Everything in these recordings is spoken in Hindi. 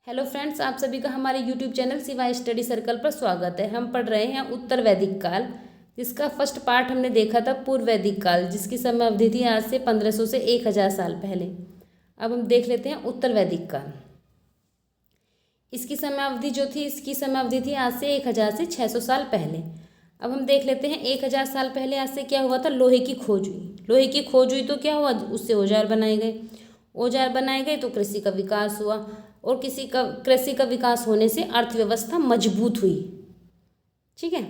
हेलो फ्रेंड्स, आप सभी का हमारे यूट्यूब चैनल सिवाय स्टडी सर्कल पर स्वागत है। हम पढ़ रहे हैं उत्तर वैदिक काल, जिसका फर्स्ट पार्ट हमने देखा था पूर्व वैदिक काल, जिसकी समय अवधि थी आज से 1500 से 1000 साल पहले। अब हम देख लेते हैं उत्तर वैदिक काल। इसकी समय अवधि थी आज से 1000 से 600 साल पहले। अब हम देख लेते हैं 1000 साल पहले आज से क्या हुआ था। लोहे की खोज हुई। लोहे की खोज हुई तो क्या हुआ, उससे औजार बनाए गए। औजार बनाए गए तो कृषि का विकास हुआ, और कृषि का विकास होने से अर्थव्यवस्था मजबूत हुई। ठीक है।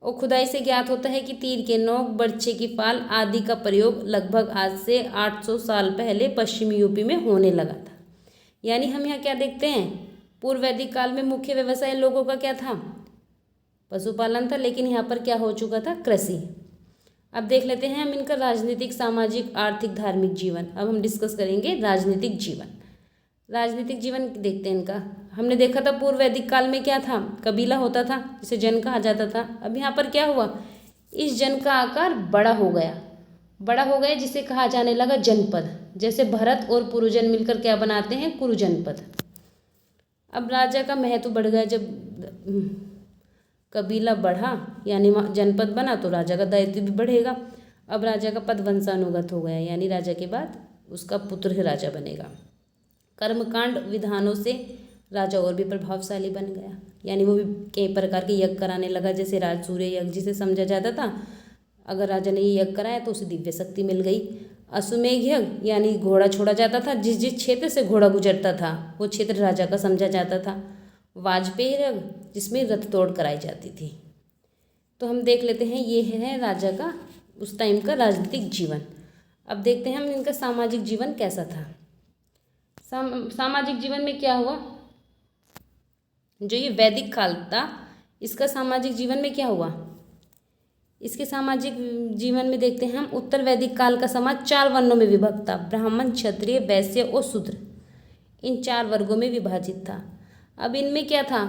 और खुदाई से ज्ञात होता है कि तीर के नोक, बर्छे की फाल आदि का प्रयोग लगभग आज से 800 साल पहले पश्चिमी यूपी में होने लगा था। यानी हम यहाँ क्या देखते हैं, पूर्व वैदिक काल में मुख्य व्यवसाय लोगों का क्या था, पशुपालन था, लेकिन यहाँ पर क्या हो चुका था, कृषि। अब देख लेते हैं हम इनका राजनीतिक, सामाजिक, आर्थिक, धार्मिक जीवन। अब हम डिस्कस करेंगे राजनीतिक जीवन। राजनीतिक जीवन देखते हैं इनका। हमने देखा था पूर्व वैदिक काल में क्या था, कबीला होता था जिसे जन कहा जाता था। अब यहाँ पर क्या हुआ, इस जन का आकार बड़ा हो गया जिसे कहा जाने लगा जनपद। जैसे भरत और पुरुजन मिलकर क्या बनाते हैं, कुरु जनपद। अब राजा का महत्व बढ़ गया। जब कबीला बढ़ा यानी जनपद बना तो राजा का दायित्व भी बढ़ेगा। अब राजा का पद वंशानुगत हो गया, यानी राजा के बाद उसका पुत्र ही राजा बनेगा। कर्मकांड विधानों से राजा और भी प्रभावशाली बन गया, यानी वो भी कई प्रकार के यज्ञ कराने लगा। जैसे सूर्य यज्ञ जिसे समझा जाता था, अगर राजा ने ये यज्ञ कराया तो उसे दिव्य शक्ति मिल गई। अश्वमेघ यज्ञ यानी घोड़ा छोड़ा जाता था, जिस जिस क्षेत्र से घोड़ा गुजरता था वो क्षेत्र राजा का समझा जाता था। वाजपेयी यज्ञ जिसमें रथ दौड़ कराई जाती थी। तो हम देख लेते हैं, ये है राजा का उस टाइम का राजनीतिक जीवन। अब देखते हैं हम इनका सामाजिक जीवन कैसा था। सामाजिक जीवन में क्या हुआ, जो ये वैदिक काल था इसका सामाजिक जीवन में क्या हुआ। इसके सामाजिक जीवन में देखते हैं हम, उत्तर वैदिक काल का समाज 4 वर्णों में विभक्त था। ब्राह्मण, क्षत्रिय, वैश्य और शूद्र, इन 4 वर्गों में विभाजित था। अब इनमें क्या था,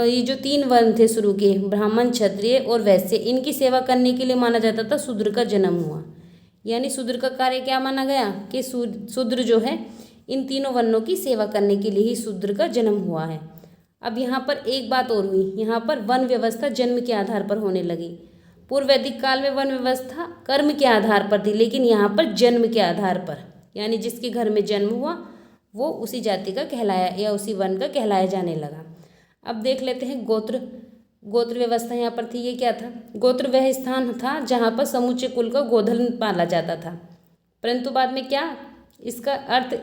ये जो 3 वर्ण थे शुरू के, ब्राह्मण, क्षत्रिय और वैश्य, इनकी सेवा करने के लिए माना जाता था शूद्र का जन्म हुआ। यानी शूद्र का कार्य क्या माना गया कि शूद्र जो है इन तीनों वर्णों की सेवा करने के लिए ही शूद्र का जन्म हुआ है। अब यहाँ पर एक बात और हुई, यहाँ पर वन व्यवस्था जन्म के आधार पर होने लगी। पूर्व वैदिक काल में वन व्यवस्था कर्म के आधार पर थी, लेकिन यहाँ पर जन्म के आधार पर, यानी जिसके घर में जन्म हुआ वो उसी जाति का कहलाया या उसी वन का कहलाया जाने लगा। अब देख लेते हैं गोत्र व्यवस्था यहाँ पर थी। ये क्या था, गोत्र वह स्थान था जहाँ पर समूचे कुल का गोधन पाला जाता था। परंतु बाद में क्या, इसका अर्थ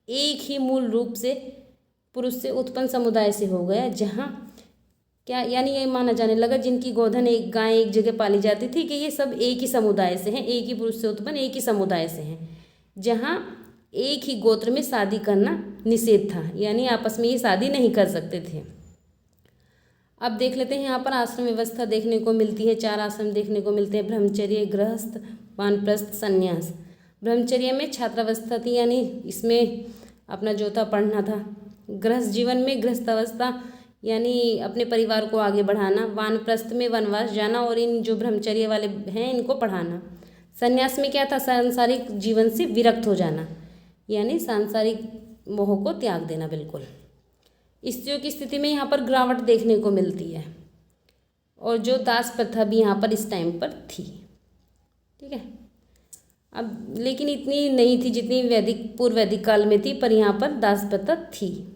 एक ही मूल रूप से पुरुष से उत्पन्न समुदाय से हो गया, जहाँ क्या, यानी ये माना जाने लगा जिनकी गोधन एक गाय एक जगह पाली जाती थी कि ये सब एक ही समुदाय से हैं, एक ही पुरुष से उत्पन्न एक ही समुदाय से हैं, जहाँ एक ही गोत्र में शादी करना निषेध था, यानी आपस में ये शादी नहीं कर सकते थे। अब देख लेते हैं, यहाँ पर आश्रम व्यवस्था देखने को मिलती है। 4 आश्रम देखने को मिलते हैं, ब्रह्मचर्य, गृहस्थ, वानप्रस्थ, संन्यास। ब्रह्मचर्य में छात्रावस्था थी, यानी इसमें अपना जो था पढ़ना था। गृहस्थ जीवन में गृहस्थावस्था यानी अपने परिवार को आगे बढ़ाना। वानप्रस्थ में वनवास जाना, और इन जो ब्रह्मचर्य वाले हैं इनको पढ़ाना। संन्यास में क्या था, सांसारिक जीवन से विरक्त हो जाना, यानी सांसारिक मोह को त्याग देना बिल्कुल। स्त्रियों की स्थिति में यहाँ पर गिरावट देखने को मिलती है, और जो दास प्रथा भी यहाँ पर इस टाइम पर थी। ठीक है। अब लेकिन इतनी नहीं थी जितनी पूर्व वैदिक काल में थी, पर यहाँ पर दास प्रथा थी।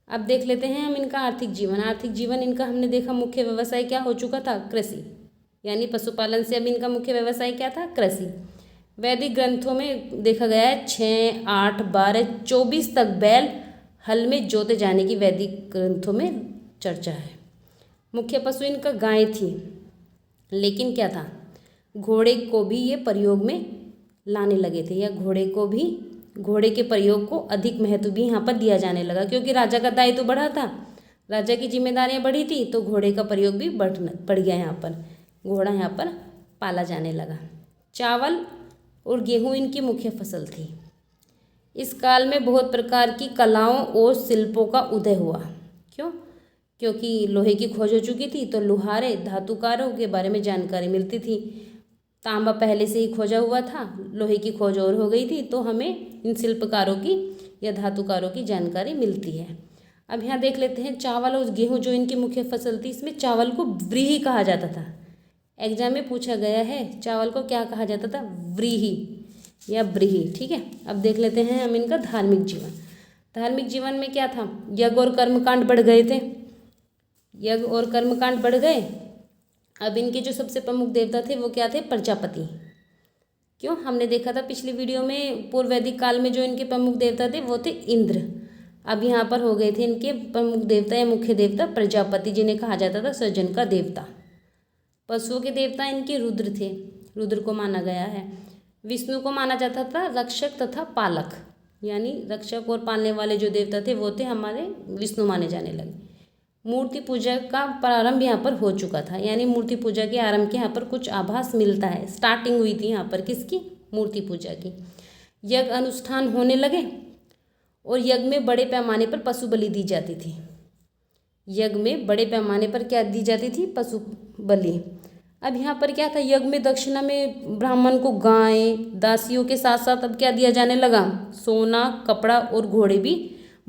अब देख लेते हैं हम इनका आर्थिक जीवन। आर्थिक जीवन इनका हमने देखा, मुख्य व्यवसाय क्या हो चुका था, कृषि, यानी पशुपालन से अब इनका मुख्य व्यवसाय क्या था, कृषि। वैदिक ग्रंथों में देखा गया है 6, 8, 12, 24 तक बैल हल में जोते जाने की वैदिक ग्रंथों में चर्चा है। मुख्य पशु इनका गाय थी, लेकिन क्या था, घोड़े को भी ये प्रयोग में लाने लगे थे, या घोड़े के प्रयोग को अधिक महत्व भी यहाँ पर दिया जाने लगा, क्योंकि राजा का दायित्व बढ़ा था, राजा की जिम्मेदारियाँ बढ़ी थी, तो घोड़े का प्रयोग भी बढ़ गया। यहाँ पर घोड़ा यहाँ पर पाला जाने लगा। चावल और गेहूँ इनकी मुख्य फसल थी। इस काल में बहुत प्रकार की कलाओं और शिल्पों का उदय हुआ। क्योंकि लोहे की खोज हो चुकी थी, तो लोहारे धातुकारों के बारे में जानकारी मिलती थी। तांबा पहले से ही खोजा हुआ था, लोहे की खोज और हो गई थी, तो हमें इन शिल्पकारों की या धातुकारों की जानकारी मिलती है। अब यहाँ देख लेते हैं चावल और गेहूँ जो इनकी मुख्य फसल थी, इसमें चावल को व्रीहि कहा जाता था। एग्जाम में पूछा गया है चावल को क्या कहा जाता था, व्रीहि या ब्रीहि। ठीक है, अब देख लेते हैं हम इनका धार्मिक जीवन। धार्मिक जीवन में क्या था, यज्ञ और कर्मकांड बढ़ गए थे, यज्ञ और कर्मकांड बढ़ गए। अब इनके जो सबसे प्रमुख देवता थे वो क्या थे, प्रजापति। क्यों, हमने देखा था पिछली वीडियो में पूर्व वैदिक काल में जो इनके प्रमुख देवता थे वो थे इंद्र। अब यहाँ पर हो गए थे इनके प्रमुख देवता या मुख्य देवता प्रजापति, जिन्हें कहा जाता था सृजन का देवता। पशुओं के देवता इनके रुद्र थे, रुद्र को माना गया है। विष्णु को माना जाता था रक्षक तथा पालक, यानी रक्षक और पालने वाले जो देवता थे वो थे हमारे विष्णु माने जाने लगे। मूर्ति पूजा का प्रारंभ यहाँ पर हो चुका था, यानी मूर्ति पूजा के आरंभ के यहाँ पर कुछ आभास मिलता है। स्टार्टिंग हुई थी यहाँ पर किसकी, मूर्ति पूजा की। यज्ञ अनुष्ठान होने लगे और यज्ञ में बड़े पैमाने पर पशु बलि दी जाती थी। यज्ञ में बड़े पैमाने पर क्या दी जाती थी, पशु बलि। अब यहाँ पर क्या था, यज्ञ में दक्षिणा में ब्राह्मण को गाय दासियों के साथ साथ अब क्या दिया जाने लगा, सोना कपड़ा और घोड़े भी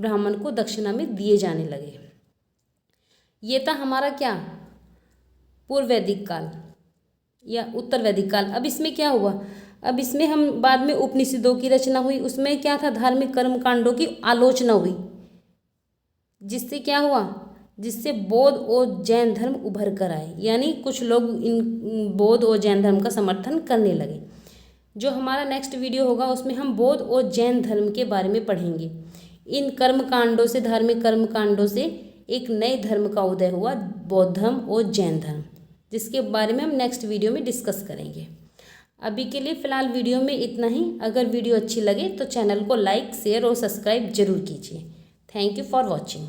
ब्राह्मण को दक्षिणा में दिए जाने लगे। ये था हमारा क्या, पूर्व वैदिक काल या उत्तर वैदिक काल। अब इसमें क्या हुआ, अब इसमें हम बाद में उपनिषदों की रचना हुई, उसमें क्या था, धार्मिक कर्म कांडों की आलोचना हुई, जिससे क्या हुआ, जिससे बौद्ध और जैन धर्म उभर कर आए, यानी कुछ लोग इन बौद्ध और जैन धर्म का समर्थन करने लगे। जो हमारा नेक्स्ट वीडियो होगा उसमें हम बौद्ध और जैन धर्म के बारे में पढ़ेंगे। इन कर्म कांडों से, धार्मिक कर्म कांडों से एक नए धर्म का उदय हुआ, बौद्ध धर्म और जैन धर्म, जिसके बारे में हम नेक्स्ट वीडियो में डिस्कस करेंगे। अभी के लिए फ़िलहाल वीडियो में इतना ही। अगर वीडियो अच्छी लगे तो चैनल को लाइक शेयर और सब्सक्राइब जरूर कीजिए। Thank you for watching.